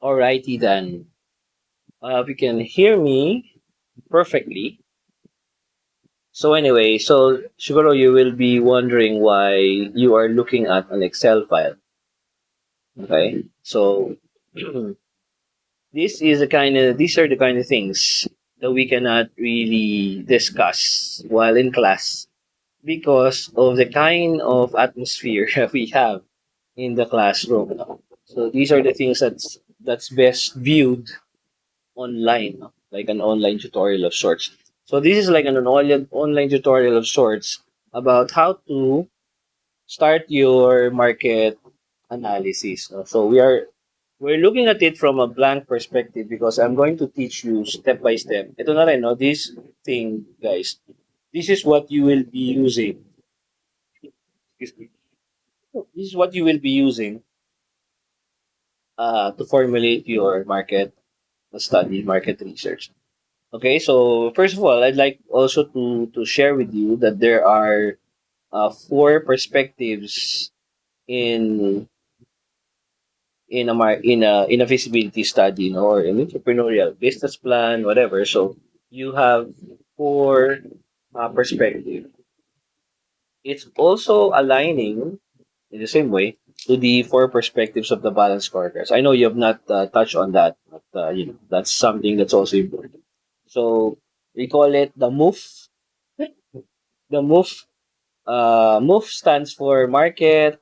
Alrighty then. We can hear me perfectly. So anyway, so siguro you will be wondering why you are looking at an Excel file. Okay, so these are the kind of things that we cannot really discuss while in class because of the kind of atmosphere that we have in the classroom. So these are the things that's best viewed online, like an online tutorial of sorts. So this is like an online tutorial of sorts about how to start your market analysis. So we're looking at it from a blank perspective because I'm going to teach you step by step. Ito na rin, no? This thing, guys. This is what you will be using. Excuse me. This is what you will be using to formulate your market study, market research. Okay, so first of all, I'd like also to share with you that there are four perspectives in in a feasibility study, or an entrepreneurial business plan, whatever. So you have four perspective. It's also aligning in the same way to the four perspectives of the balance scorecards. I know you have not touched on that, but that's something that's also important. So we call it the MOVE. The MOVE. MOVE stands for market,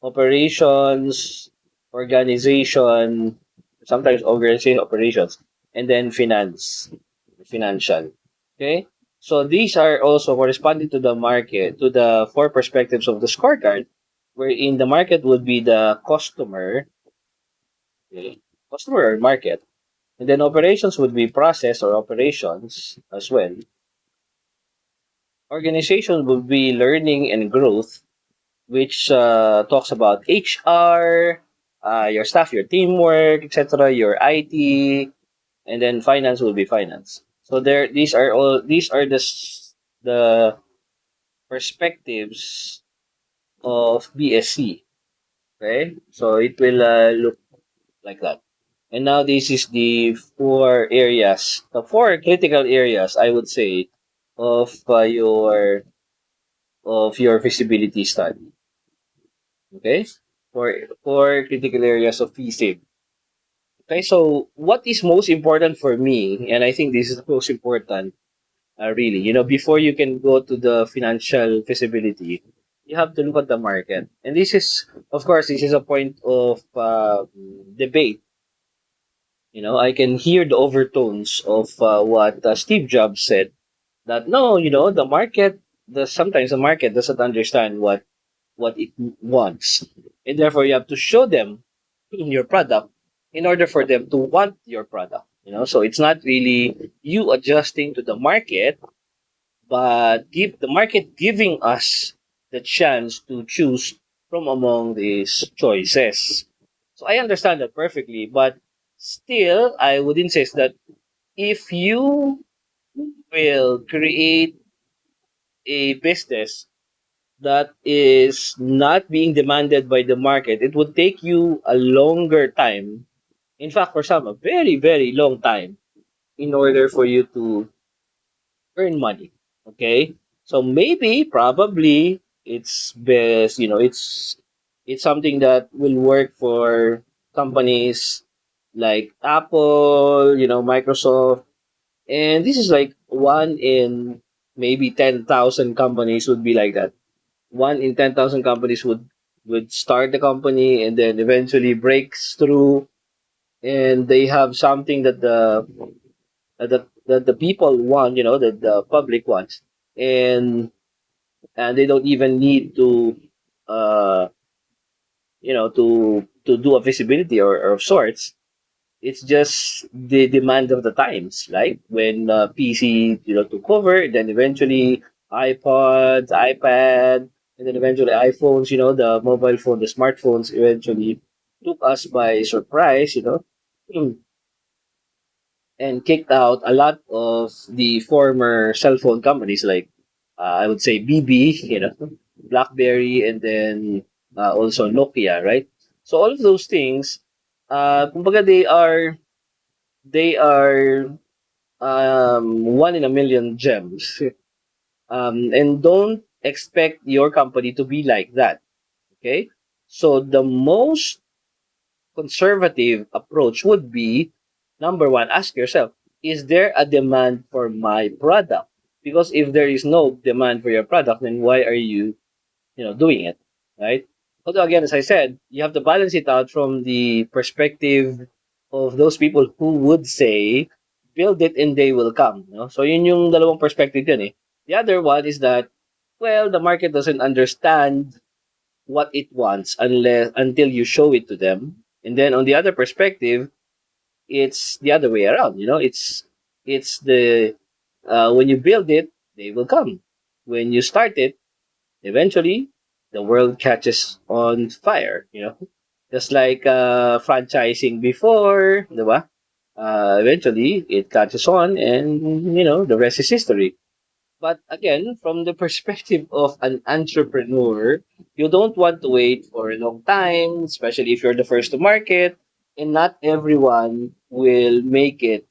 operations, organization, sometimes organization operations, and then financial. Okay? So these are also corresponding to the market, to the four perspectives of the scorecard, wherein the market would be the customer, okay, customer or market, and then operations would be process or operations as well. Organization would be learning and growth, which talks about HR, your staff, your teamwork, etc., your IT, and then finance will be finance. So these are the perspectives of BSc. Okay, so it will look like that. And now this is the four critical areas, I would say, of your feasibility study. Okay, four critical areas of feasibility. Okay, so what is most important for me, and I think this is the most important, really, before you can go to the financial feasibility, you have to look at the market. And this is, of course, this is a point of debate. I can hear the overtones of what Steve Jobs said that no, sometimes the market doesn't understand what it wants, and therefore you have to show them your product in order for them to want your product. So it's not really you adjusting to the market, but give the market giving us the chance to choose from among these choices. So I understand that perfectly, but still I would insist that if you will create a business that is not being demanded by the market, it would take you a longer time. In fact, for some, a very, very long time in order for you to earn money. Okay? So maybe, probably, it's best, it's something that will work for companies like Apple, Microsoft. And this is like one in maybe 10,000 companies would be like that. One in 10,000 companies would start the company and then eventually breaks through, and they have something that the people want, that the public wants, and they don't even need to uh to do a visibility or of sorts. It's just the demand of the times, like when PC took over, then eventually iPods, iPad, and then eventually iPhones, the mobile phone, the smartphones eventually took us by surprise, and kicked out a lot of the former cell phone companies, like I would say BB, BlackBerry, and then also Nokia, right? So all of those things kumbaga they are one in a million gems. And don't expect your company to be like that. Okay? So the most conservative approach would be number one, ask yourself, is there a demand for my product? Because if there is no demand for your product, then why are you doing it, right? Although again, as I said, you have to balance it out from the perspective of those people who would say, build it and they will come. So yun yung dalawang perspective yun eh. The other one is that, well, the market doesn't understand what it wants until you show it to them. And then on the other perspective, it's the other way around. It's the when you build it, they will come. When you start it, eventually the world catches on fire. Just like franchising before, di ba? Eventually it catches on, and the rest is history. But again, from the perspective of an entrepreneur, you don't want to wait for a long time, especially if you're the first to market, and not everyone will make it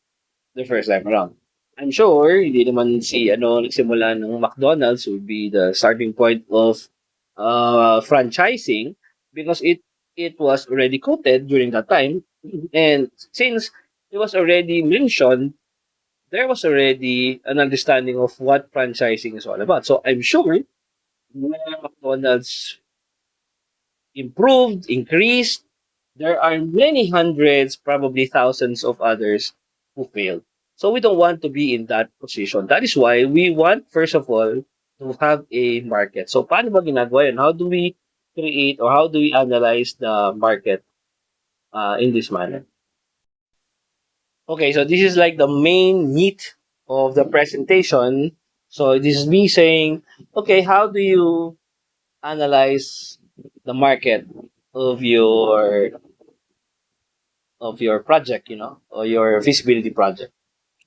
the first time around. I'm sure hindi naman si nagsimula ng McDonald's would be the starting point of franchising, because it was already quoted during that time, and since it was already mentioned, there was already an understanding of what franchising is all about. So I'm sure when McDonald's improved, increased, there are many hundreds, probably thousands of others who failed. So we don't want to be in that position. That is why we want, first of all, to have a market. So paano ba ginagawa yun? How do we create, or how do we analyze the market in this manner? Okay, so this is like the main meat of the presentation. So this is me saying, okay, how do you analyze the market of your project, or your feasibility project,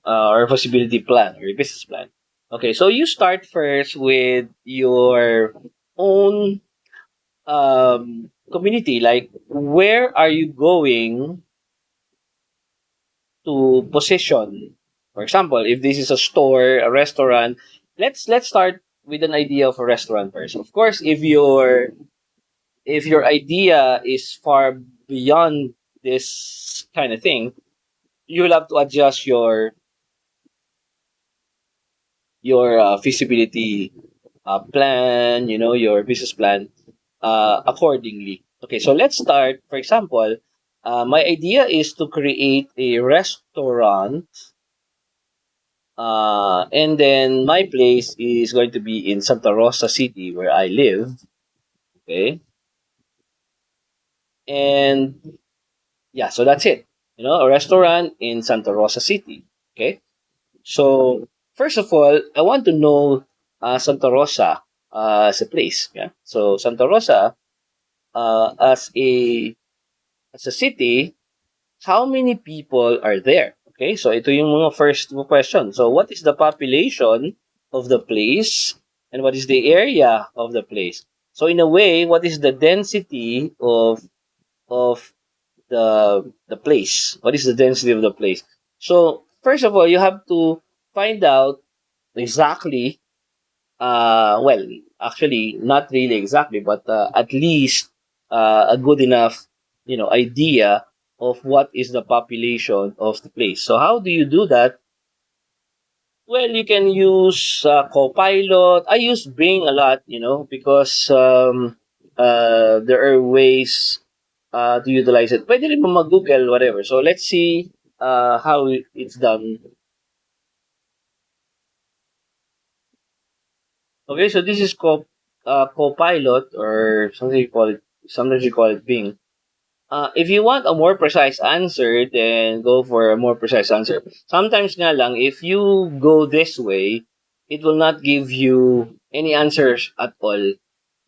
or feasibility plan, or your business plan. Okay, so you start first with your own community. Like, where are you going to position? For example, if this is a store, a restaurant, let's start with an idea of a restaurant first. Of course, if your idea is far beyond this kind of thing, you will have to adjust your feasibility plan, your business plan accordingly. Okay, so let's start. For example, my idea is to create a restaurant, and then my place is going to be in Santa Rosa City, where I live. Okay, and yeah, so that's it. A restaurant in Santa Rosa City. Okay, so first of all, I want to know Santa Rosa as a place. Yeah, so Santa Rosa as a city, how many people are there? Okay, so ito yung mga first question. So what is the population of the place, and what is the area of the place? So in a way, what is the density of the place? What is the density of the place? So first of all, you have to find out exactly, well, actually not really exactly, but at least a good enough idea of what is the population of the place. So how do you do that? Well, you can use Copilot. I use Bing a lot, because there are ways to utilize it. Pwede rin mo mag-Google, whatever. So let's see how it's done. Okay, so this is Copilot, or something you call it. Sometimes you call it Bing. If you want a more precise answer, then go for a more precise answer. Sometimes nga lang, if you go this way, it will not give you any answers at all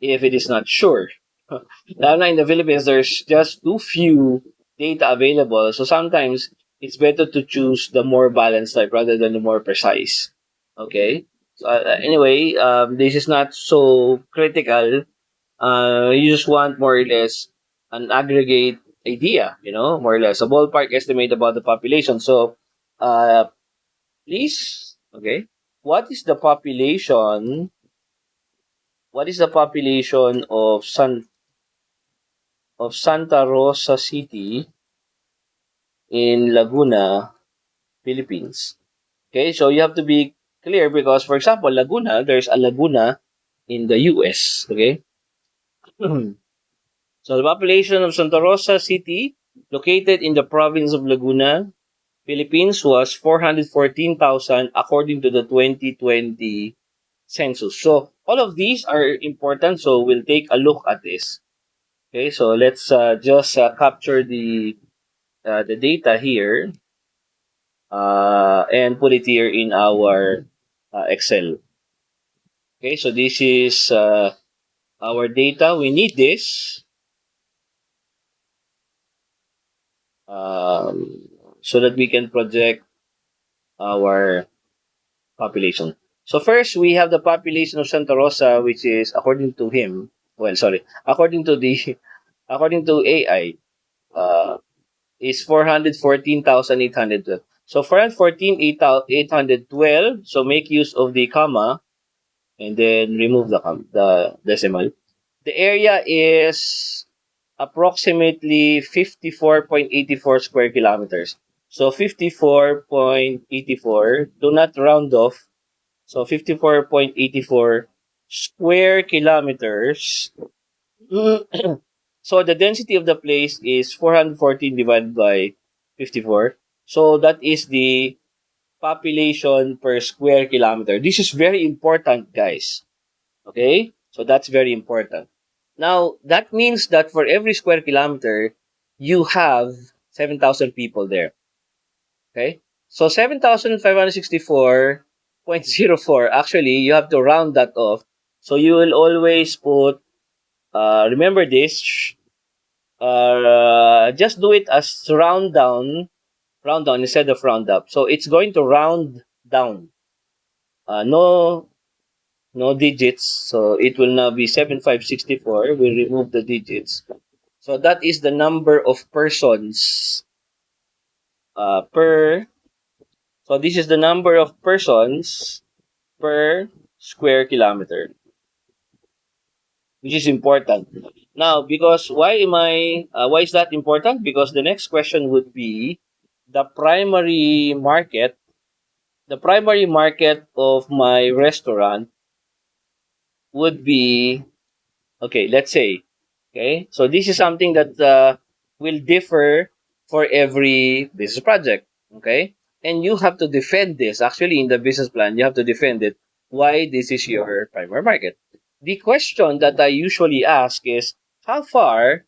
if it is not sure. Lalo na in the Philippines, there's just too few data available. So sometimes it's better to choose the more balanced type rather than the more precise. Okay? So, anyway, this is not so critical. You just want more or less an aggregate idea, more or less, a ballpark estimate about the population. So, uh, please, okay, what is the population? What is the population of Santa Rosa City in Laguna, Philippines? Okay, so you have to be clear because, for example, Laguna, there's a Laguna in the US. Okay, so the population of Santa Rosa City, located in the province of Laguna, Philippines, was 414,000 according to the 2020 census. So all of these are important. So we'll take a look at this. Okay, so let's just capture the data here and put it here in our Excel. Okay, so this is our data. We need this um, so that we can project our population. So first, we have the population of Santa Rosa, which is according to him. Well, sorry, according to AI, uh, is 414,812. So 414,812. So make use of the comma and then remove the decimal. The area is approximately 54.84 square kilometers. So 54.84, do not round off. So 54.84 square kilometers. So the density of the place is 414 divided by 54. So that is the population per square kilometer. This is very important, guys. Okay? So that's very important. Now, that means that for every square kilometer, you have 7,000 people there. Okay? So 7,564.04, actually, you have to round that off. So you will always put, remember this, just do it as round down instead of round up. So it's going to round down. No digits. So it will now be 7,564. We remove the digits. So that is the number of persons per. So this is the number of persons per square kilometer, which is important. Now, because why is that important? Because the next question would be the primary market. The primary market of my restaurant would be, okay, let's say, okay, so this is something that will differ for every business project, okay, and you have to defend this. Actually, in the business plan, you have to defend it. Why this is your primary market? The question that I usually ask is, how far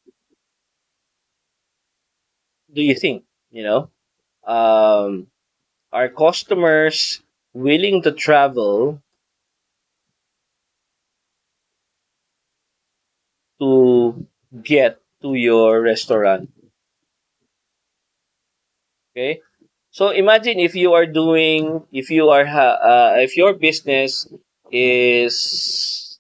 do you think, um, are customers willing to travel to get to your restaurant? Okay. So imagine if you are doing, if your business is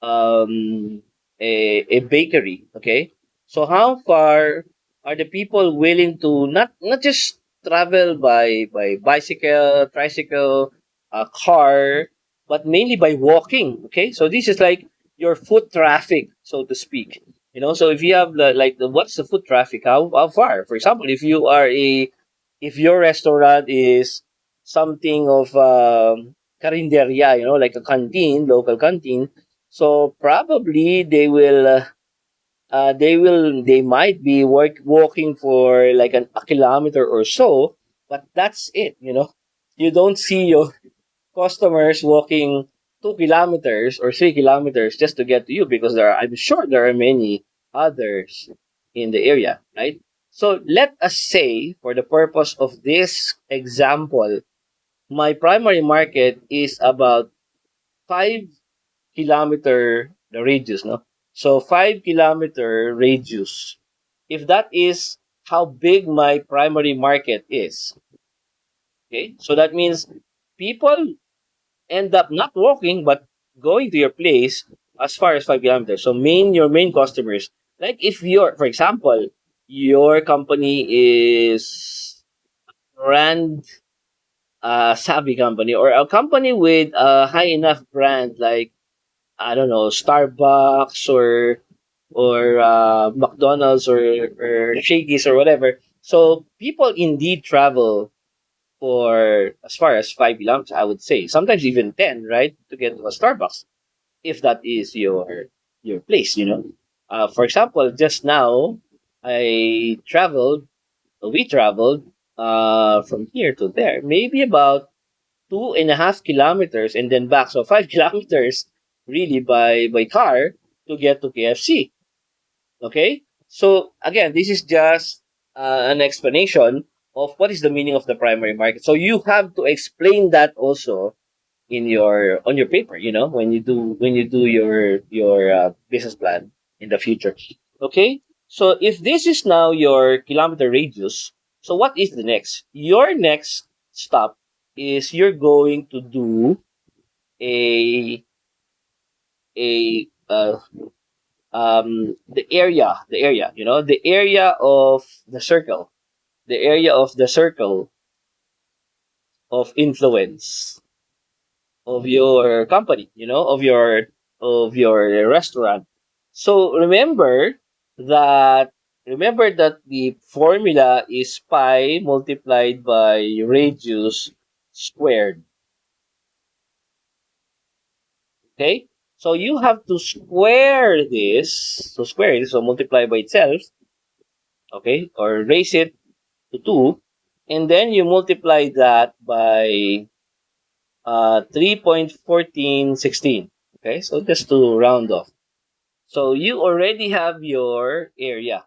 um, a bakery, okay? So how far are the people willing to not just travel by bicycle, tricycle, car, but mainly by walking, okay? So this is like your foot traffic, so to speak. So if you have what's the foot traffic? How far? For example, if your restaurant is something of carinderia, like a canteen, local canteen, so probably they might be walking for like a kilometer or so, but that's it. You don't see your customers walking 2 kilometers or 3 kilometers just to get to you because I'm sure there are many others in the area, right? So let us say, for the purpose of this example, my primary market is about 5 kilometer the radius, no? So 5 kilometer radius. If that is how big my primary market is, okay? So that means people end up not walking but going to your place as far as 5 kilometers. So your main customers, Like if for example, your company is brand savvy company, or a company with a high enough brand, like I don't know, Starbucks or McDonald's or Shakey's or whatever. So people indeed travel for as far as 5 kilometers, I would say, sometimes even 10, right, to get to a Starbucks, if that is your place. For example, just now we traveled from here to there, maybe about 2.5 kilometers and then back, so 5 kilometers really by car to get to KFC. Okay, so again, this is just an explanation of what is the meaning of the primary market. So you have to explain that also in your on your paper, when you do your business plan in the future. Okay, so if this is now your kilometer radius, so what is the next? Your next stop is you're going to do a the area, the area of the circle, the area of the circle of influence of your company, of your restaurant. So remember that the formula is pi multiplied by radius squared. Okay? So you have to square this. So square it, so multiply by itself, okay? Or raise it to 2, and then you multiply that by 3.1416. Okay? So just to round off. So you already have your area.